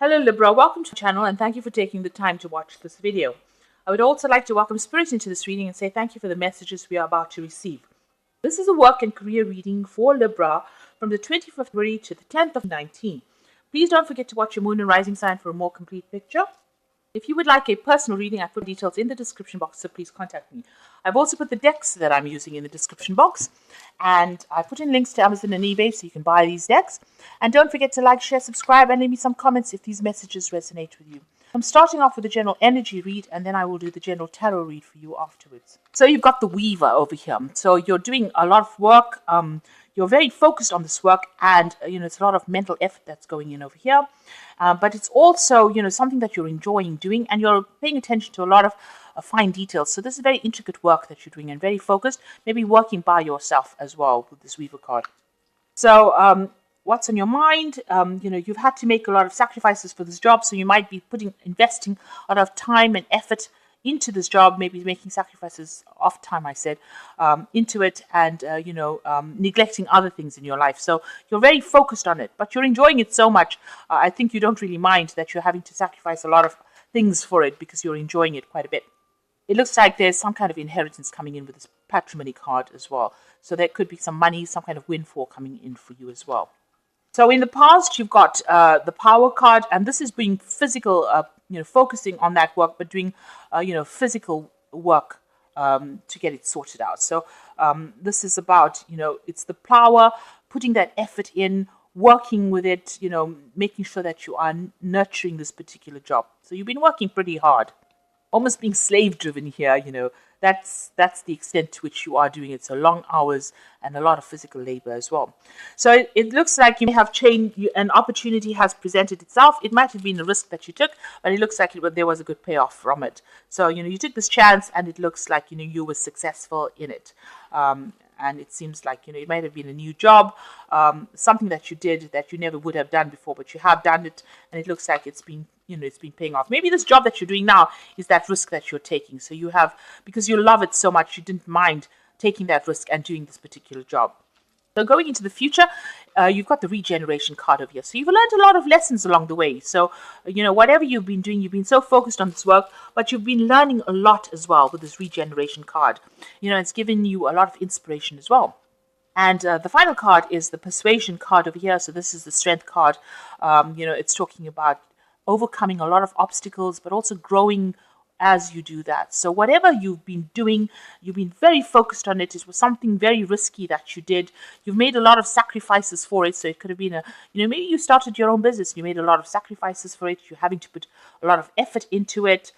Hello Libra, welcome to the channel and thank you for taking the time to watch this video. I would also like to welcome Spirit into this reading and say thank you for the messages we are about to receive. This is a work and career reading for Libra from the 25th of February to the 10th of 19. Please don't forget to watch your moon and rising sign for a more complete picture. If you would like a personal reading, I put details in the description box, so please contact me. I've also put the decks that I'm using in the description box, and I put in links to Amazon and eBay so you can buy these decks. And don't forget to like, share, subscribe, and leave me some comments if these messages resonate with you. I'm starting off with a general energy read, and then I will do the general tarot read for you afterwards. So you've got the Weaver over here. So you're doing a lot of work. You're very focused on this work, and it's a lot of mental effort that's going in over here. But it's also something that you're enjoying doing, and you're paying attention to a lot of fine details. So this is very intricate work that you're doing and very focused. Maybe working by yourself as well with this Weaver card. So what's on your mind? You've had to make a lot of sacrifices for this job, so you might be investing a lot of time and effort into this job, maybe making sacrifices off time, I said, into it, and neglecting other things in your life. So you're very focused on it, but you're enjoying it so much. I think you don't really mind that you're having to sacrifice a lot of things for it because you're enjoying it quite a bit. It looks like there's some kind of inheritance coming in with this patrimony card as well. So there could be some money, some kind of windfall coming in for you as well. So in the past, you've got the Power card, and this is being physical, focusing on that work, but doing, physical work to get it sorted out. So this is about, it's the power, putting that effort in, working with it, making sure that you are nurturing this particular job. So you've been working pretty hard, almost being slave-driven here, That's the extent to which you are doing it. So long hours and a lot of physical labor as well. So it looks like you may have changed, an opportunity has presented itself. It might have been a risk that you took, but it looks like there was a good payoff from it. So, you took this chance, and it looks like, you were successful in it. And it seems like, it might have been a new job, something that you did that you never would have done before, but you have done it, and it looks like it's been paying off. Maybe this job that you're doing now is that risk that you're taking. So you have, because you love it so much, you didn't mind taking that risk and doing this particular job. So going into the future, you've got the regeneration card over here. So you've learned a lot of lessons along the way. So, whatever you've been doing, you've been so focused on this work, but you've been learning a lot as well with this regeneration card. It's given you a lot of inspiration as well. And the final card is the persuasion card over here. So this is the strength card. It's talking about overcoming a lot of obstacles, but also growing as you do that. So whatever you've been doing, you've been very focused on it. It was something very risky that you did. You've made a lot of sacrifices for it. So it could have been maybe you started your own business. You made a lot of sacrifices for it. You're having to put a lot of effort into it.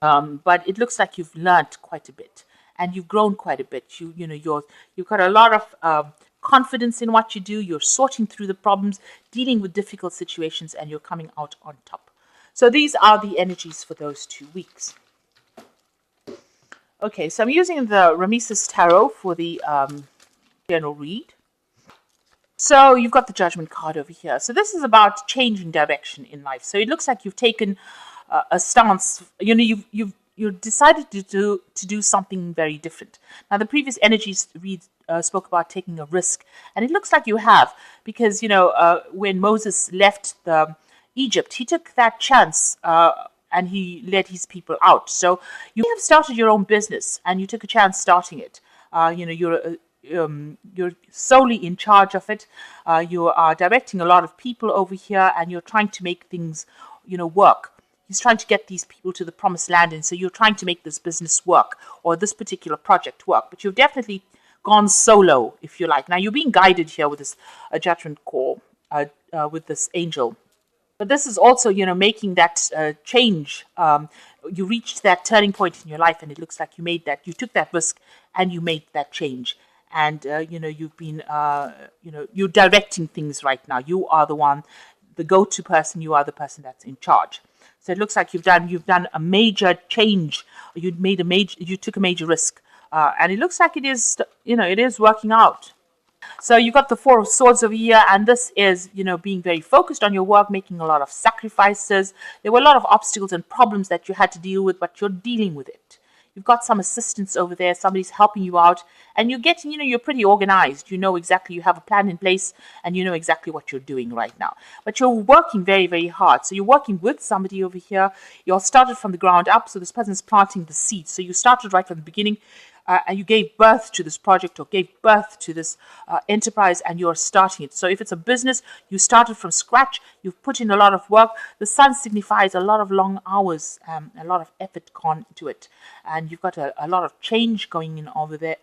But it looks like you've learned quite a bit, and you've grown quite a bit. You've got a lot of confidence in what you do. You're sorting through the problems, dealing with difficult situations, and you're coming out on top. So these are the energies for those 2 weeks. Okay, so I'm using the Rameses Tarot for the general read. So you've got the Judgment card over here. So this is about changing direction in life. So it looks like you've taken a stance. You've decided to do something very different. Now, the previous energies read spoke about taking a risk, and it looks like you have, because when Moses left Egypt, he took that chance and he led his people out. So you have started your own business, and you took a chance starting it. You're solely in charge of it. You are directing a lot of people over here, and you're trying to make things work. He's trying to get these people to the promised land, and so you're trying to make this business work, or this particular project work. But you've definitely gone solo, if you like. Now, you're being guided here with this judgment call, with this angel. But this is also, making that change. You reached that turning point in your life, and it looks like you took that risk, and you made that change. And, you've been, you're directing things right now. You are the go-to person. You are the person that's in charge. So it looks like you've done a major change. You took a major risk, and it looks like it is working out. So you've got the Four of Swords over here, and this is, being very focused on your work, making a lot of sacrifices. There were a lot of obstacles and problems that you had to deal with, but you're dealing with it. you've got some assistance over there, somebody's helping you out, and you're getting, you're pretty organized. You know exactly, you have a plan in place, and you know exactly what you're doing right now. But you're working very, very hard. So you're working with somebody over here. You all started from the ground up, so this person's planting the seeds. So you started right from the beginning. And you gave birth to this project or gave birth to this enterprise, and you're starting it. So if it's a business, you started from scratch, you've put in a lot of work. The sun signifies a lot of long hours, a lot of effort gone into it, and you've got a lot of change going in over there.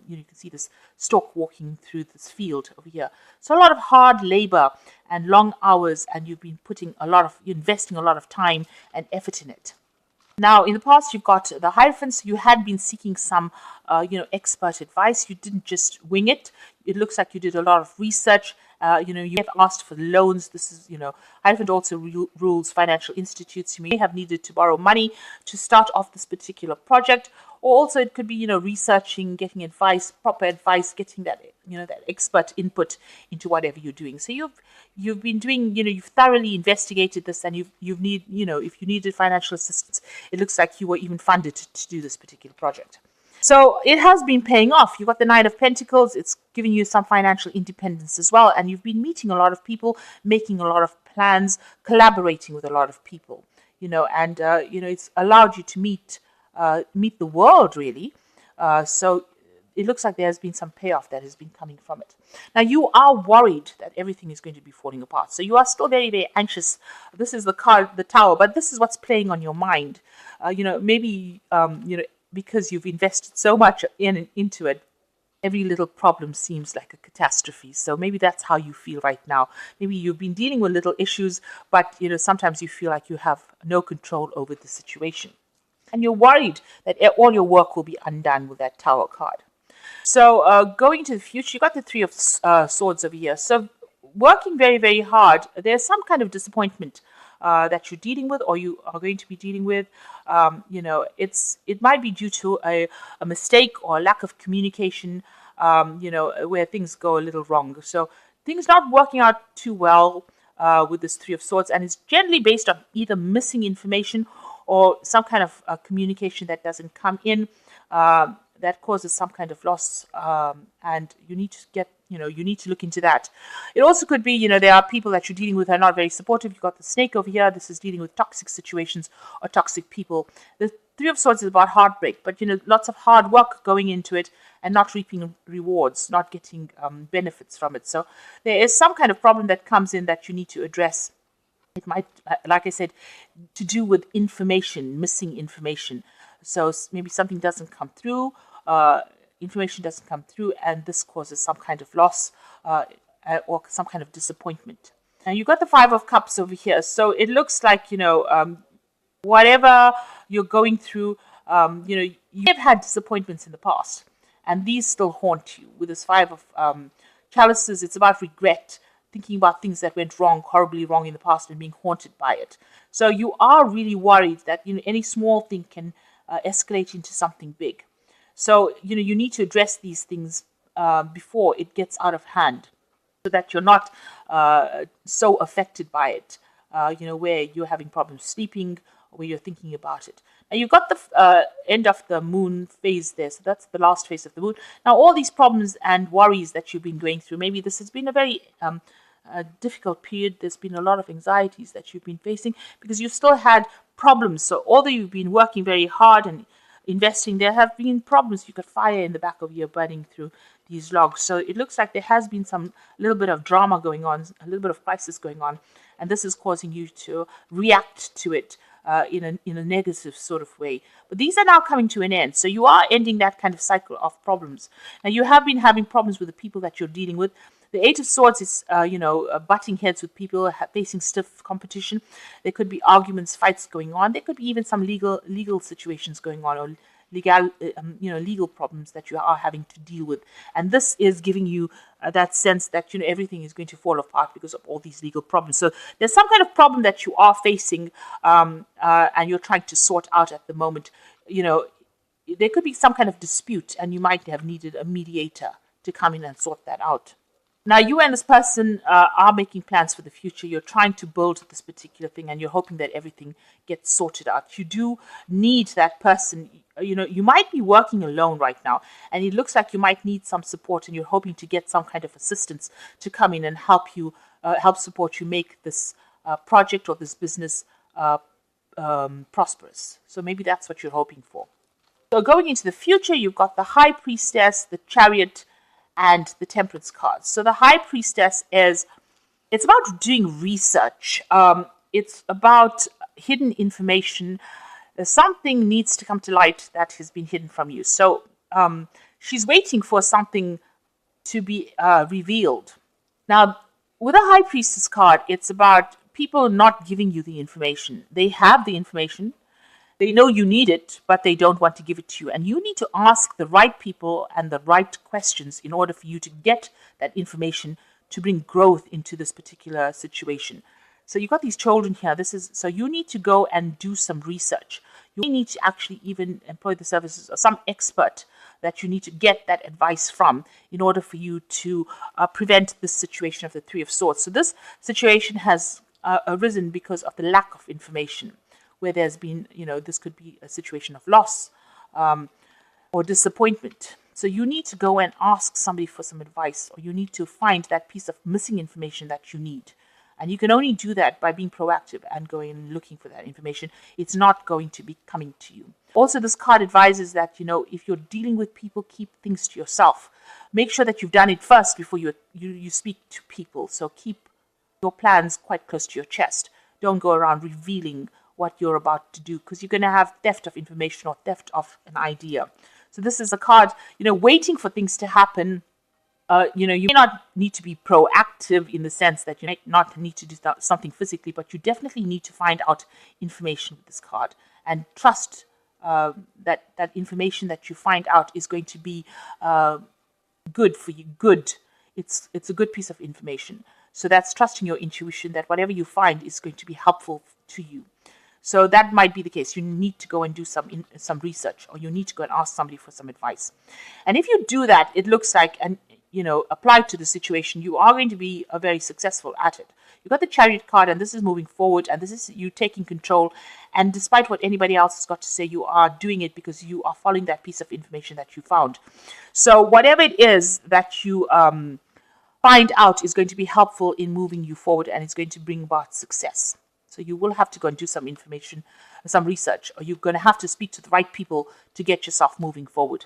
You can see this stork walking through this field over here. So a lot of hard labor and long hours, and you've been investing a lot of time and effort in it. Now, in the past, you've got the Hierophants. You had been seeking some, expert advice. You didn't just wing it. It looks like you did a lot of research. You have asked for loans. This is, Hierophant also rules financial institutes. You may have needed to borrow money to start off this particular project. Or also it could be, researching, getting advice, proper advice, getting that, that expert input into whatever you're doing. So you've been doing, you've thoroughly investigated this, and if you needed financial assistance, it looks like you were even funded to do this particular project. So it has been paying off. You've got the Knight of Pentacles. It's giving you some financial independence as well. And you've been meeting a lot of people, making a lot of plans, collaborating with a lot of people, and it's allowed you to meet the world, really. So it looks like there has been some payoff that has been coming from it. Now, you are worried that everything is going to be falling apart. So you are still very, very anxious. This is the card, the Tower, but this is what's playing on your mind. Maybe, because you've invested so much into it, every little problem seems like a catastrophe. So maybe that's how you feel right now. Maybe you've been dealing with little issues, but, sometimes you feel like you have no control over the situation. And you're worried that all your work will be undone with that Tower card. So going into the future, you got the Three of Swords over here. So working very, very hard, there's some kind of disappointment that you're dealing with, or you are going to be dealing with. It might be due to a mistake or a lack of communication, where things go a little wrong. So things not working out too well with this Three of Swords, and it's generally based on either missing information or some kind of communication that doesn't come in, that causes some kind of loss, and you need to you need to look into that. It also could be, there are people that you're dealing with who are not very supportive. You've got the Snake over here. This is dealing with toxic situations or toxic people. The Three of Swords is about heartbreak, but, lots of hard work going into it and not reaping rewards, not getting benefits from it. So there is some kind of problem that comes in that you need to address. It might, like I said, to do with information, missing information. So maybe something doesn't come through, information doesn't come through, and this causes some kind of loss or some kind of disappointment. And you've got the Five of Cups over here. So it looks like, whatever you're going through, you have had disappointments in the past, and these still haunt you. With this Five of Chalices, it's about regret, thinking about things that went wrong, horribly wrong in the past, and being haunted by it. So you are really worried that any small thing can escalate into something big. So you need to address these things before it gets out of hand, so that you're not so affected by it. Where you're having problems sleeping, or where you're thinking about it. Now you've got the end of the moon phase there, so that's the last phase of the moon. Now all these problems and worries that you've been going through, maybe this has been a very difficult period. There's been a lot of anxieties that you've been facing because you've still had problems. So although you've been working very hard and investing, there have been problems. You've got fire in the back of you burning through these logs. So it looks like there has been a little bit of drama going on, a little bit of crisis going on, and this is causing you to react to it in a negative sort of way. But these are now coming to an end. So you are ending that kind of cycle of problems. Now you have been having problems with the people that you're dealing with. The Eight of Swords is, butting heads with people, facing stiff competition. There could be arguments, fights going on. There could be even some legal situations going on, or legal problems that you are having to deal with. And this is giving you that sense that, everything is going to fall apart because of all these legal problems. So there's some kind of problem that you are facing, and you're trying to sort out at the moment. There could be some kind of dispute, and you might have needed a mediator to come in and sort that out. Now, you and this person are making plans for the future. You're trying to build this particular thing and you're hoping that everything gets sorted out. You do need that person. You might be working alone right now and it looks like you might need some support and you're hoping to get some kind of assistance to come in and help support you make this project or this business prosperous. So maybe that's what you're hoping for. So going into the future, you've got the High Priestess, the Chariot, and the Temperance cards. So the High Priestess it's about doing research. It's about hidden information. Something needs to come to light that has been hidden from you. So she's waiting for something to be revealed. Now, with a High Priestess card, it's about people not giving you the information. They have the information. They know you need it, but they don't want to give it to you. And you need to ask the right people and the right questions in order for you to get that information to bring growth into this particular situation. So you've got these children here. So you need to go and do some research. You need to actually even employ the services of some expert that you need to get that advice from in order for you to prevent this situation of the Three of Swords. So this situation has arisen because of the lack of information, where there's been, this could be a situation of loss or disappointment. So you need to go and ask somebody for some advice, or you need to find that piece of missing information that you need. And you can only do that by being proactive and going and looking for that information. It's not going to be coming to you. Also, this card advises that, if you're dealing with people, keep things to yourself. Make sure that you've done it first before you speak to people. So keep your plans quite close to your chest. Don't go around revealing what you're about to do, because you're going to have theft of information or theft of an idea. So this is a card, waiting for things to happen. You may not need to be proactive in the sense that you might not need to do something physically, but you definitely need to find out information with this card and trust that information that you find out is going to be good for you. Good. It's a good piece of information. So that's trusting your intuition that whatever you find is going to be helpful to you. So that might be the case. You need to go and do some research, or you need to go and ask somebody for some advice. And if you do that, it looks like, and applied to the situation, you are going to be very successful at it. You've got the Chariot card, and this is moving forward, and this is you taking control. And despite what anybody else has got to say, you are doing it because you are following that piece of information that you found. So whatever it is that you find out is going to be helpful in moving you forward, and it's going to bring about success. So you will have to go and do some information, some research, or you're going to have to speak to the right people to get yourself moving forward.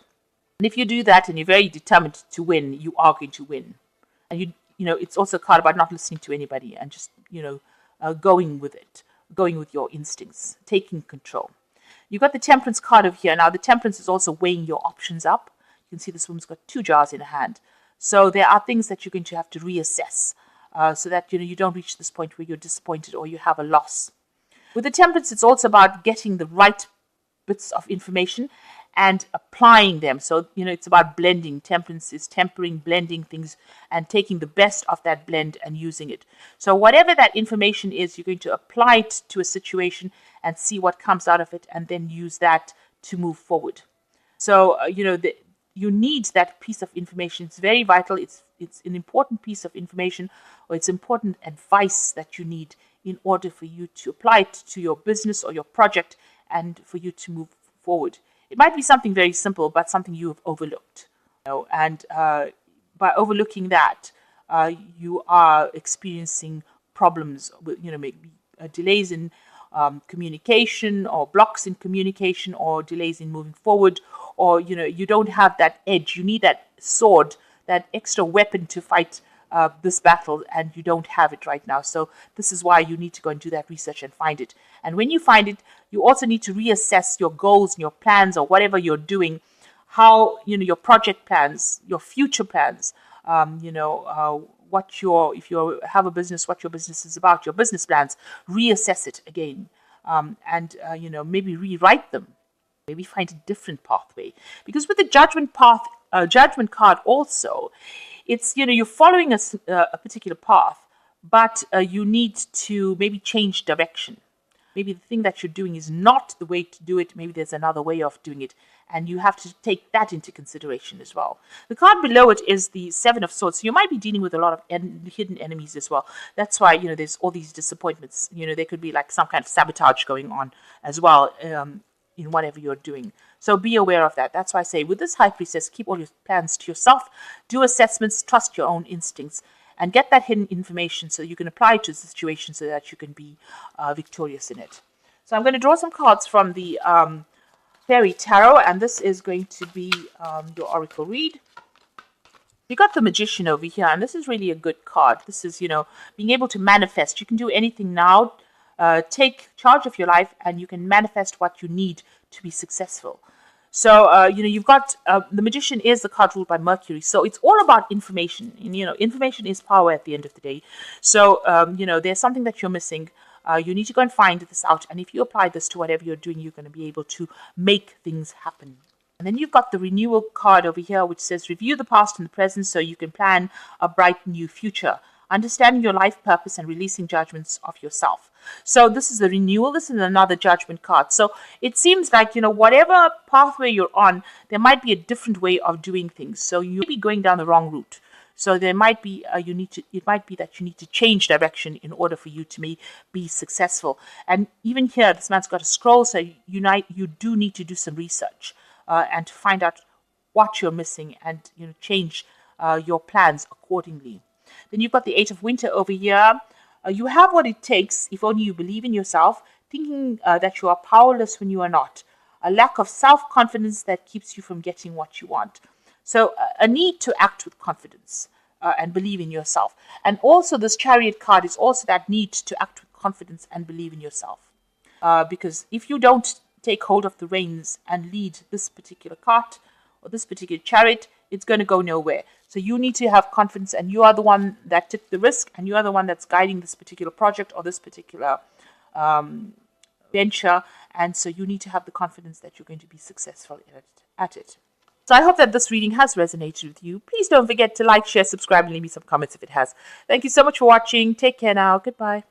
And if you do that and you're very determined to win, you are going to win. And it's also a card about not listening to anybody and just, going with it, going with your instincts, taking control. You've got the Temperance card over here. Now, the Temperance is also weighing your options up. You can see this woman's got 2 jars in her hand. So there are things that you're going to have to reassess. So that you don't reach this point where you're disappointed or you have a loss. With the Temperance, it's also about getting the right bits of information and applying them. So, it's about blending. Temperance is tempering, blending things, and taking the best of that blend and using it. So whatever that information is, you're going to apply it to a situation and see what comes out of it, and then use that to move forward. So, you need that piece of information. It's very vital. It's an important piece of information, or it's important advice that you need in order for you to apply it to your business or your project and for you to move forward. It might be something very simple, but something you have overlooked. And by overlooking that, you are experiencing problems with, maybe delays in communication, or blocks in communication, or delays in moving forward, or you don't have that edge. You need that sword, that extra weapon to fight this battle, and you don't have it right now. So this is why you need to go and do that research and find it. And when you find it, you also need to reassess your goals and your plans, or whatever you're doing, how your project plans, your future plans, if you have a business, what your business is about, your business plans. Reassess it again, and maybe rewrite them. Maybe find a different pathway. Because with the Judgment card also, it's, you're following a particular path, but you need to maybe change direction. Maybe the thing that you're doing is not the way to do it. Maybe there's another way of doing it. And you have to take that into consideration as well. The card below it is the Seven of Swords. So you might be dealing with a lot of hidden enemies as well. That's why, there's all these disappointments. There could be like some kind of sabotage going on as well in whatever you're doing. So be aware of that. That's why I say with this High Priestess, keep all your plans to yourself. Do assessments, trust your own instincts, and get that hidden information so you can apply it to the situation so that you can be victorious in it. So I'm going to draw some cards from the Fairy Tarot, and this is going to be your Oracle read. You got the Magician over here, and this is really a good card. This is, being able to manifest. You can do anything now. Take charge of your life, and you can manifest what you need to be successful. So, you've got the Magician is the card ruled by Mercury. So it's all about information. And, information is power at the end of the day. So, there's something that you're missing. You need to go and find this out. And if you apply this to whatever you're doing, you're going to be able to make things happen. And then you've got the Renewal card over here, which says review the past and the present so you can plan a bright new future. Understanding your life purpose and releasing judgments of yourself. So this is the renewal. This is another judgment card. So it seems like, whatever pathway you're on, there might be a different way of doing things. So you may be going down the wrong route. So there might be, it might be that you need to change direction in order for you to be successful. And even here, this man's got a scroll. So you do need to do some research and to find out what you're missing and, change your plans accordingly. Then you've got the Eight of Winter over here. You have what it takes if only you believe in yourself, thinking that you are powerless when you are not. A lack of self-confidence that keeps you from getting what you want. So a need to act with confidence and believe in yourself. And also this Chariot card is also that need to act with confidence and believe in yourself. Because if you don't take hold of the reins and lead this particular cart or this particular chariot, it's going to go nowhere. So you need to have confidence, and you are the one that took the risk, and you are the one that's guiding this particular project or this particular venture. And so you need to have the confidence that you're going to be successful at it. So I hope that this reading has resonated with you. Please don't forget to like, share, subscribe, and leave me some comments if it has. Thank you so much for watching. Take care now. Goodbye.